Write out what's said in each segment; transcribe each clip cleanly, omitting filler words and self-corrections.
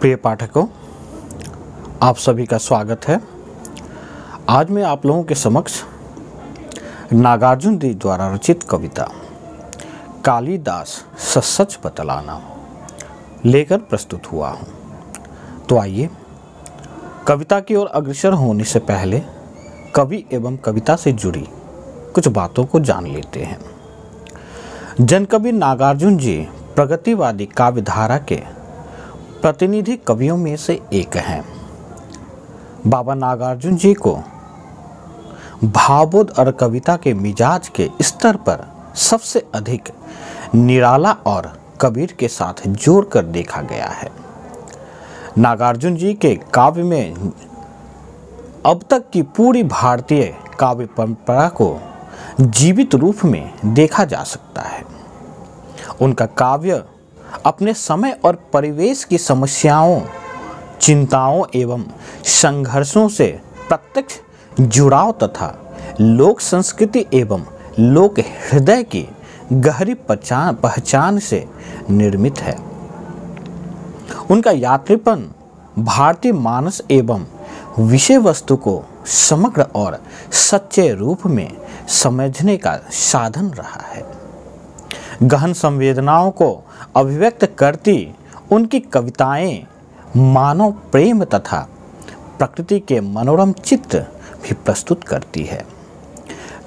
प्रिय पाठकों, आप सभी का स्वागत है। आज मैं आप लोगों के समक्ष नागार्जुन जी द्वारा रचित कविता कालिदास सच बतलाना लेकर प्रस्तुत हुआ हूँ। तो आइए कविता की ओर अग्रसर होने से पहले कवि एवं कविता से जुड़ी कुछ बातों को जान लेते हैं। जनकवि नागार्जुन जी प्रगतिवादी काव्यधारा के प्रतिनिधि कवियों में से एक हैं। बाबा नागार्जुन जी को भावबोध और कविता के मिजाज के स्तर पर सबसे अधिक निराला और कबीर के साथ जोड़कर देखा गया है। नागार्जुन जी के काव्य में अब तक की पूरी भारतीय काव्य परंपरा को जीवित रूप में देखा जा सकता है। उनका काव्य अपने समय और परिवेश की समस्याओं, चिंताओं एवं संघर्षों से प्रत्यक्ष जुड़ाव तथा लोक संस्कृति एवं लोक हृदय की गहरी पहचान से निर्मित है। उनका यात्रीपन भारतीय मानस एवं विषय वस्तु को समग्र और सच्चे रूप में समझने का साधन रहा है। गहन संवेदनाओं को अभिव्यक्त करती उनकी कविताएं मानव प्रेम तथा प्रकृति के मनोरम चित्र भी प्रस्तुत करती है।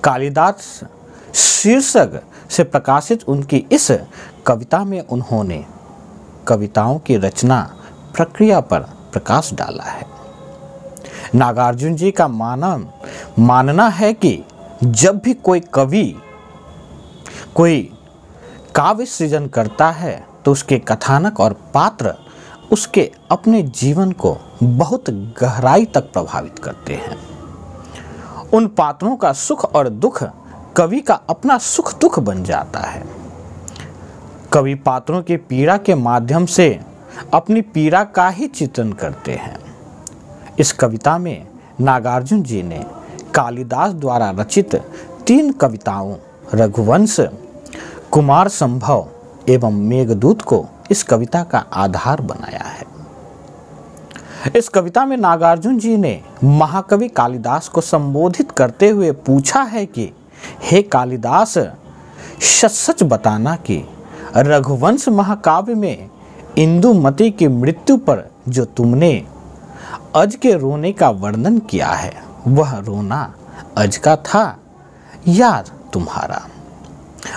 कालिदास शीर्षक से प्रकाशित उनकी इस कविता में उन्होंने कविताओं की रचना प्रक्रिया पर प्रकाश डाला है। नागार्जुन जी का मानना है कि जब भी कोई कवि कोई काव्य सृजन करता है तो उसके कथानक और पात्र उसके अपने जीवन को बहुत गहराई तक प्रभावित करते हैं। उन पात्रों का सुख और दुख कवि का अपना सुख दुख बन जाता है। कवि पात्रों की पीड़ा के माध्यम से अपनी पीड़ा का ही चित्रण करते हैं। इस कविता में नागार्जुन जी ने कालिदास द्वारा रचित 3 कविताओं रघुवंश, कुमार संभव एवं मेघदूत को इस कविता का आधार बनाया है। इस कविता में नागार्जुन जी ने महाकवि कालिदास को संबोधित करते हुए पूछा है कि हे कालिदास, सच बताना कि रघुवंश महाकाव्य में इंदुमती की मृत्यु पर जो तुमने अज के रोने का वर्णन किया है, वह रोना अज का था या तुम्हारा?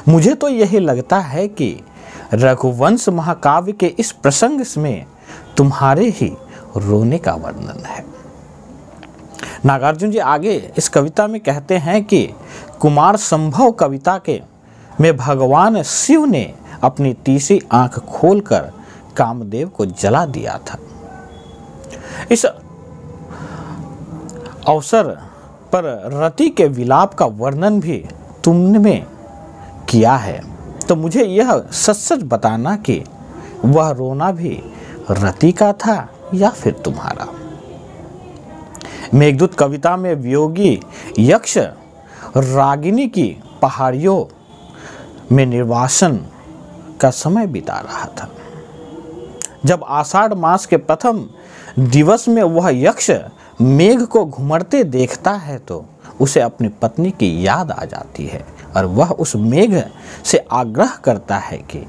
मुझे तो यही लगता है कि रघुवंश महाकाव्य के इस प्रसंग में तुम्हारे ही रोने का वर्णन है। नागार्जुन जी आगे इस कविता में कहते हैं कि कुमार संभव कविता के में भगवान शिव ने अपनी तीसरी आंख खोलकर कामदेव को जला दिया था। इस अवसर पर रति के विलाप का वर्णन भी तुमने किया है, तो मुझे यह सच बताना कि वह रोना भी रति का था या फिर तुम्हारा। मेघदूत कविता में वियोगी यक्ष रागिनी की पहाड़ियों में निर्वासन का समय बिता रहा था। जब आषाढ़ मास के प्रथम दिवस में वह यक्ष मेघ को घुमड़ते देखता है तो उसे अपनी पत्नी की याद आ जाती है और वह उस मेघ से आग्रह करता है कि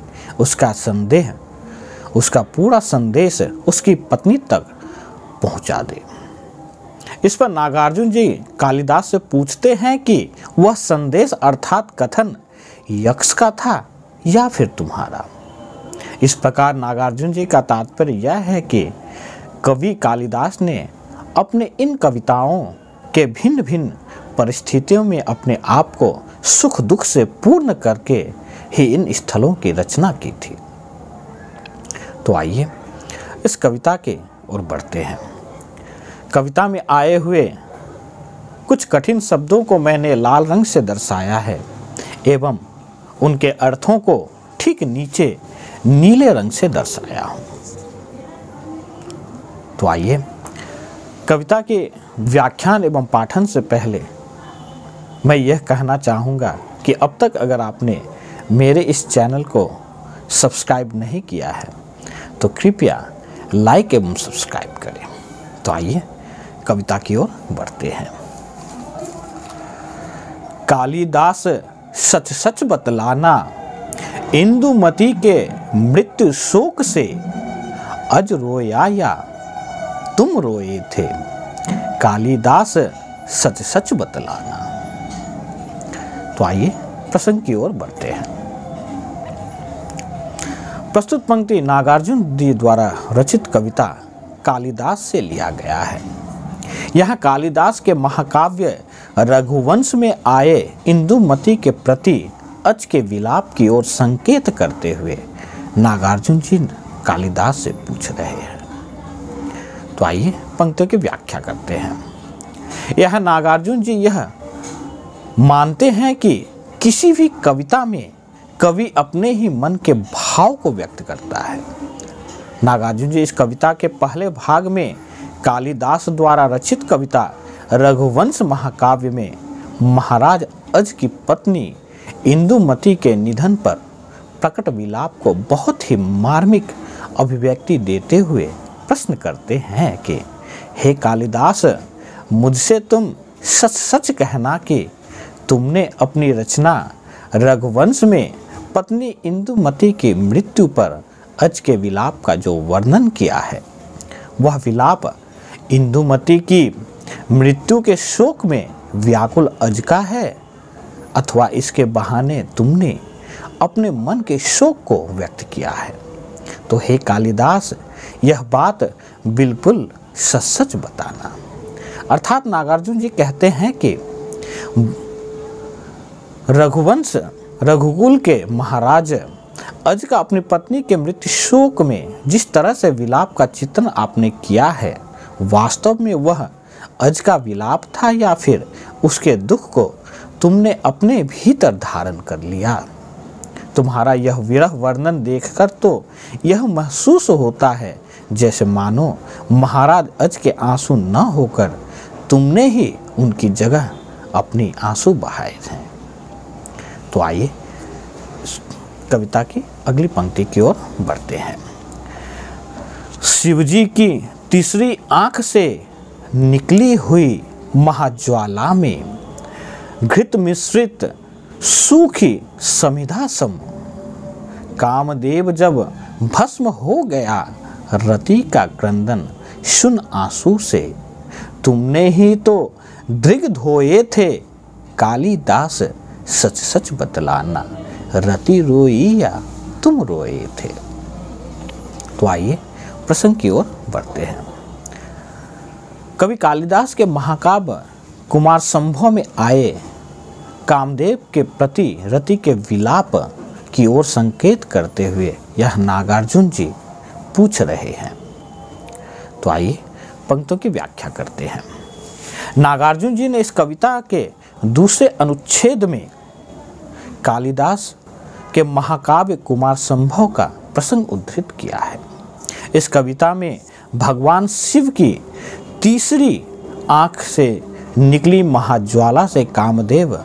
उसका पूरा संदेश उसकी पत्नी तक पहुंचा दे। इस पर नागार्जुन जी कालिदास से पूछते हैं कि वह संदेश अर्थात कथन यक्ष का था या फिर तुम्हारा। इस प्रकार नागार्जुन जी का तात्पर्य यह है कि कवि कालिदास ने अपने इन कविताओं के भिन्न भिन्न परिस्थितियों में अपने आप को सुख दुख से पूर्ण करके ही इन स्थलों की रचना की थी। तो आइए इस कविता के ओर बढ़ते हैं। कविता में आए हुए कुछ कठिन शब्दों को मैंने लाल रंग से दर्शाया है एवं उनके अर्थों को ठीक नीचे नीले रंग से दर्शाया हूँ। तो आइए कविता के व्याख्यान एवं पाठन से पहले मैं यह कहना चाहूँगा कि अब तक अगर आपने मेरे इस चैनल को सब्सक्राइब नहीं किया है तो कृपया लाइक एवं सब्सक्राइब करें। तो आइए कविता की ओर बढ़ते हैं। कालिदास सच सच बतलाना, इंदुमती के मृत्यु शोक से अज रोया या तुम रोए थे। कालिदास सच सच बतलाना। तो आइए प्रसंग की ओर बढ़ते हैं। प्रस्तुत पंक्ति नागार्जुन जी द्वारा रचित कविता कालिदास से लिया गया है। यहाँ कालिदास के महाकाव्य रघुवंश में आए इंदुमती के प्रति अज के विलाप की ओर संकेत करते हुए नागार्जुन जी कालिदास से पूछ रहे हैं। तो आइए पंक्तियों की व्याख्या करते हैं। यह नागार्जुन जी यह मानते हैं कि किसी भी कविता में कवि अपने ही मन के भाव को व्यक्त करता है। नागार्जुन जी इस कविता के पहले भाग में कालिदास द्वारा रचित कविता रघुवंश महाकाव्य में महाराज अज की पत्नी इंदुमती के निधन पर प्रकट विलाप को बहुत ही मार्मिक अभिव्यक्ति देते हुए प्रश्न करते हैं कि हे कालिदास, मुझसे तुम सच सच कहना कि तुमने अपनी रचना रघुवंश में पत्नी इंदुमती की मृत्यु पर अज के विलाप का जो वर्णन किया है, वह विलाप इंदुमती की मृत्यु के शोक में व्याकुल अज का है अथवा इसके बहाने तुमने अपने मन के शोक को व्यक्त किया है। तो हे कालिदास, यह बात बिल्कुल सच सच बताना। अर्थात नागार्जुन जी कहते हैं कि रघुकुल के महाराज अज का अपनी पत्नी के मृत्यु शोक में जिस तरह से विलाप का चित्रण आपने किया है, वास्तव में वह अज का विलाप था या फिर उसके दुख को तुमने अपने भीतर धारण कर लिया। तुम्हारा यह विरह वर्णन देखकर तो यह महसूस होता है जैसे मानो महाराज अज के आंसू न होकर तुमने ही उनकी जगह अपनी आंसू बहाए थे। तो आइए कविता की अगली पंक्ति की ओर बढ़ते हैं। शिवजी की तीसरी आंख से निकली हुई महाज्वाला में घृत मिश्रित सूखी समिधा सम, कामदेव जब भस्म हो गया रति का क्रंदन शुन आंसू से, तुमने ही तो दृग धोए थे। कालिदास सच सच बतलाना, रति रोई या तुम रोए थे। तो आइए प्रसंग की ओर बढ़ते हैं। कवि कालिदास के महाकाव्य कुमार संभव में आए कामदेव के प्रति रति के विलाप की ओर संकेत करते हुए यह नागार्जुन जी पूछ रहे हैं। तो आइए पंक्तियों की व्याख्या करते हैं। नागार्जुन जी ने इस कविता के दूसरे अनुच्छेद में कालिदास के महाकाव्य कुमार संभव का प्रसंग उद्धृत किया है। इस कविता में भगवान शिव की तीसरी आंख से निकली महाज्वाला से कामदेव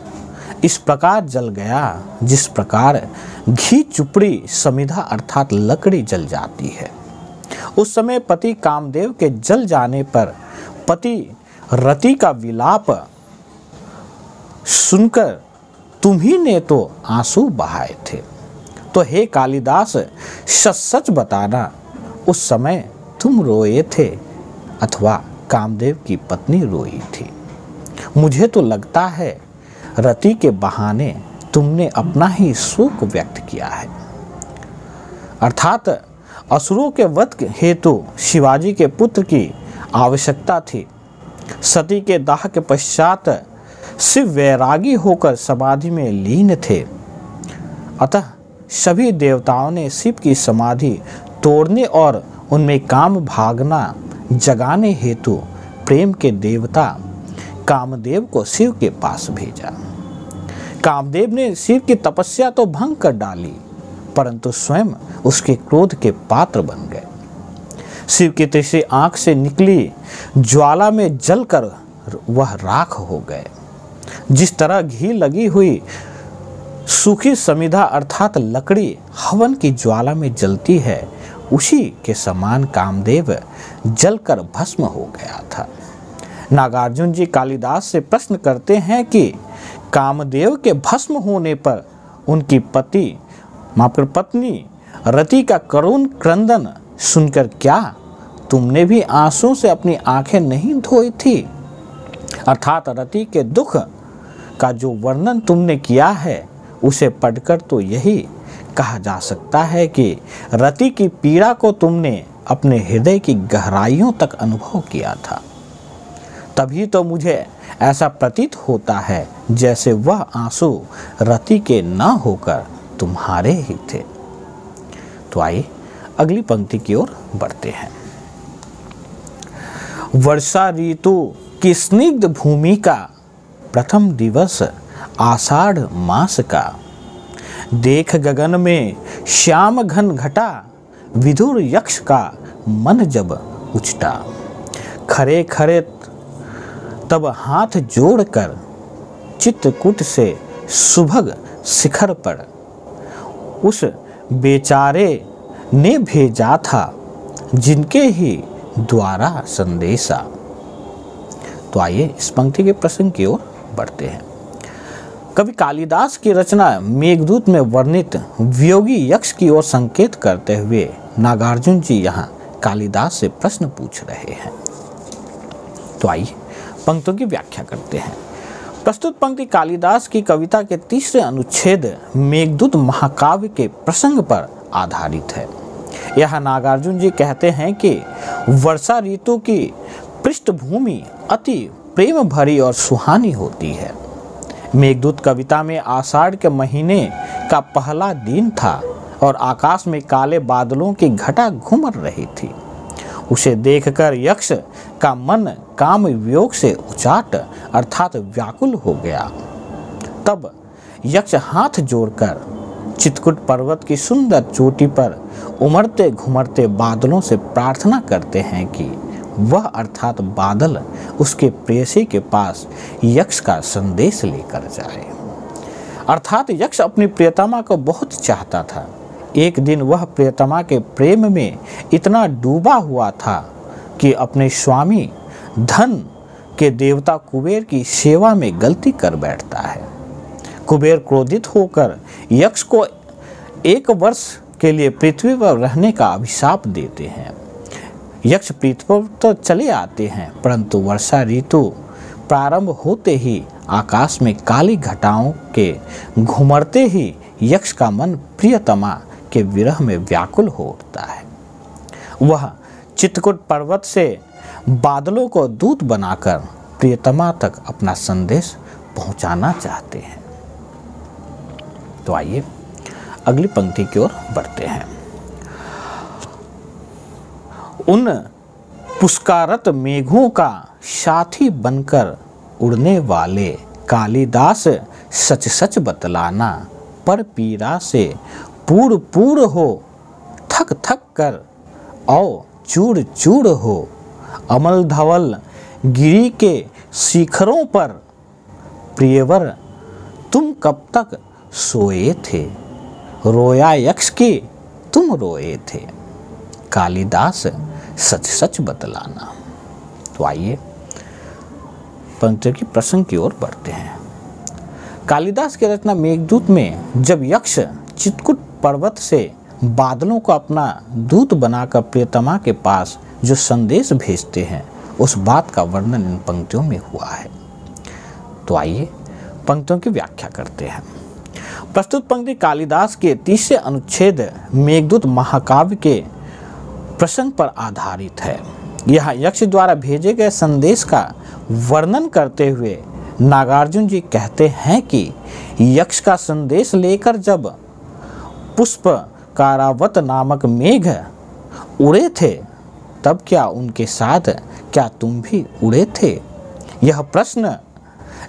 इस प्रकार जल गया जिस प्रकार घी चुपड़ी समिधा अर्थात लकड़ी जल जाती है। उस समय पति कामदेव के जल जाने पर पति रति का विलाप सुनकर तुम्ही ने तो आंसू बहाए थे। तो हे कालिदास, सच सच बताना, उस समय तुम रोए थे अथवा कामदेव की पत्नी रोई थी। मुझे तो लगता है रति के बहाने तुमने अपना ही शोक व्यक्त किया है। अर्थात असुरों के वध हेतु शिवाजी के पुत्र की आवश्यकता थी। सती के दाह के पश्चात शिव वैरागी होकर समाधि में लीन थे। अतः सभी देवताओं ने शिव की समाधि तोड़ने और उनमें काम भागना जगाने हेतु प्रेम के देवता कामदेव को शिव के पास भेजा। कामदेव ने शिव की तपस्या तो भंग कर डाली, परंतु स्वयं उसके क्रोध के पात्र बन गए। शिव की तीसरी आंख से निकली ज्वाला में जलकर वह राख हो गए। जिस तरह घी लगी हुई सूखी समिधा अर्थात लकड़ी हवन की ज्वाला में जलती है, उसी के समान कामदेव जलकर भस्म हो गया था। नागार्जुन जी कालिदास से प्रश्न करते हैं कि कामदेव के भस्म होने पर उनकी पत्नी रति का करुण क्रंदन सुनकर क्या तुमने भी आंसुओं से अपनी आंखें नहीं धोई थी? अर्थात रति के दुख का जो वर्णन तुमने किया है उसे पढ़कर तो यही कहा जा सकता है कि रति की पीड़ा को तुमने अपने हृदय की गहराइयों तक अनुभव किया था। तभी तो मुझे ऐसा प्रतीत होता है जैसे वह आंसू रति के न होकर तुम्हारे ही थे। तो आइए अगली पंक्ति की ओर बढ़ते हैं। वर्षा ऋतु की स्निग्ध भूमि का प्रथम दिवस आषाढ़ मास का, देख गगन में श्याम घन घटा, विधुर यक्ष का मन जब उचटा। खरे खरे तब हाथ जोड़कर चित्रकूट से सुभग शिखर पर उस बेचारे ने भेजा था जिनके ही द्वारा संदेशा। तो आइए इस पंक्ति के प्रसंग की ओर बढ़ते हैं। कवि कालिदास की रचना मेघदूत में वर्णित वियोगी यक्ष की ओर संकेत करते हुए नागार्जुन जी यहाँ कालिदास से प्रश्न पूछ रहे हैं। तो आइए पंक्तियों की व्याख्या करते हैं। प्रस्तुत पंक्ति कालिदास की कविता के तीसरे अनुच्छेद मेघदूत महाकाव्य के प्रसंग पर आधारित है। यह नागार्जुन जी कहते हैं कि वर्षा ऋतु की पृष्ठभूमि अति प्रेम भरी और सुहानी होती है। मेघदूत कविता में आषाढ़ के महीने का पहला दिन था और आकाश में काले बादलों की घटा घूम रही थी। उसे देखकर यक्ष का मन काम वियोग से उचाट अर्थात व्याकुल हो गया। तब यक्ष हाथ जोड़कर चित्रकूट पर्वत की सुंदर चोटी पर उमड़ते घुमड़ते बादलों से प्रार्थना करते हैं कि वह अर्थात बादल उसके प्रेयसी के पास यक्ष का संदेश लेकर जाए। अर्थात यक्ष अपनी प्रियतमा को बहुत चाहता था। एक दिन वह प्रियतमा के प्रेम में इतना डूबा हुआ था कि अपने स्वामी धन के देवता कुबेर की सेवा में गलती कर बैठता है। कुबेर क्रोधित होकर यक्ष को 1 वर्ष के लिए पृथ्वी पर रहने का अभिशाप देते हैं। यक्ष पृथ्वी पर तो चले आते हैं, परंतु वर्षा ऋतु प्रारंभ होते ही आकाश में काली घटाओं के घुमड़ते ही यक्ष का मन प्रियतमा के विरह में व्याकुल हो उठता है। वह चित्रकूट पर्वत से बादलों को दूत बनाकर प्रियतमा तक अपना संदेश पहुंचाना चाहते हैं। तो आइए अगली पंक्ति की ओर बढ़ते हैं। उन पुष्कारत मेघों का साथी बनकर उड़ने वाले कालिदास सच सच बतलाना, पर पीरा से पूर पूर हो, थक थक कर औ चूर चूर हो। अमल धवल गिरी के शिखरों पर प्रियवर तुम कब तक सोए थे, रोया यक्ष की तुम रोए थे। कालिदास सच सच बतलाना। तो आइए पंक्ति की प्रसंग की ओर बढ़ते हैं। कालिदास की रचना मेघदूत में जब यक्ष चित्रकूट पर्वत से बादलों को अपना दूत बनाकर प्रियतमा के पास जो संदेश भेजते हैं, उस बात का वर्णन इन पंक्तियों में हुआ है। तो आइए पंक्तियों की व्याख्या करते हैं। प्रस्तुत पंक्ति कालिदास के तीसरे अनुच्छेद मेघदूत महाकाव्य के प्रसंग पर आधारित है। यह यक्ष द्वारा भेजे गए संदेश का वर्णन करते हुए नागार्जुन जी कहते हैं कि यक्ष का संदेश लेकर जब पुष्प कारावत नामक मेघ उड़े थे, तब क्या उनके साथ क्या तुम भी उड़े थे? यह प्रश्न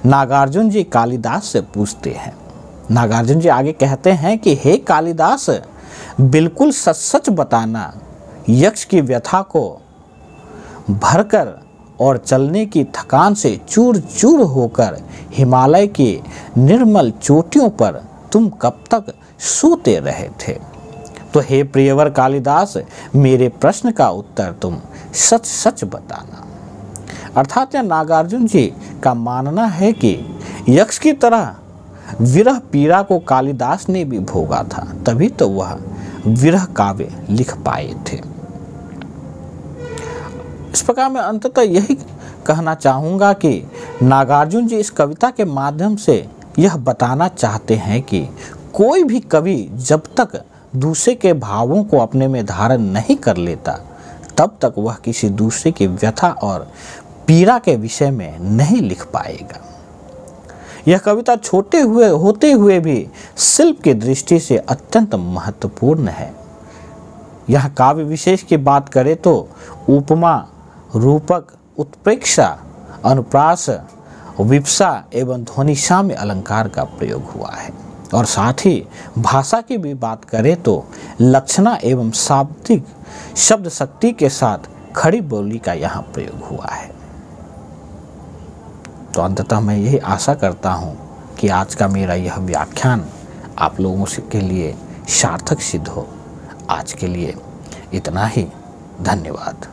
नागार्जुन जी कालिदास से पूछते हैं। नागार्जुन जी आगे कहते हैं कि हे कालिदास, बिल्कुल सच सच बताना, यक्ष की व्यथा को भरकर और चलने की थकान से चूर चूर होकर हिमालय की निर्मल चोटियों पर तुम कब तक सोते रहे थे? तो हे प्रियवर कालिदास, मेरे प्रश्न का उत्तर तुम सच सच बताना। अर्थात यह नागार्जुन जी का मानना है कि यक्ष की तरह विरह पीड़ा को कालिदास ने भी भोगा था, तभी तो वह विरह काव्य लिख पाए थे। इस प्रकार मैं अंततः यही कहना चाहूँगा कि नागार्जुन जी इस कविता के माध्यम से यह बताना चाहते हैं कि कोई भी कवि जब तक दूसरे के भावों को अपने में धारण नहीं कर लेता, तब तक वह किसी दूसरे की व्यथा और पीड़ा के विषय में नहीं लिख पाएगा। यह कविता छोटे होते हुए भी शिल्प की दृष्टि से अत्यंत महत्वपूर्ण है। यह काव्य विशेष की बात करें तो उपमा, रूपक, उत्प्रेक्षा, अनुप्रास, विप्सा एवं ध्वनि साम्य अलंकार का प्रयोग हुआ है। और साथ ही भाषा की भी बात करें तो लक्षणा एवं शाब्दिक शब्द शक्ति के साथ खड़ी बोली का यहाँ प्रयोग हुआ है। तो अंततः मैं यही आशा करता हूँ कि आज का मेरा यह व्याख्यान आप लोगों के लिए सार्थक सिद्ध हो। आज के लिए इतना ही। धन्यवाद।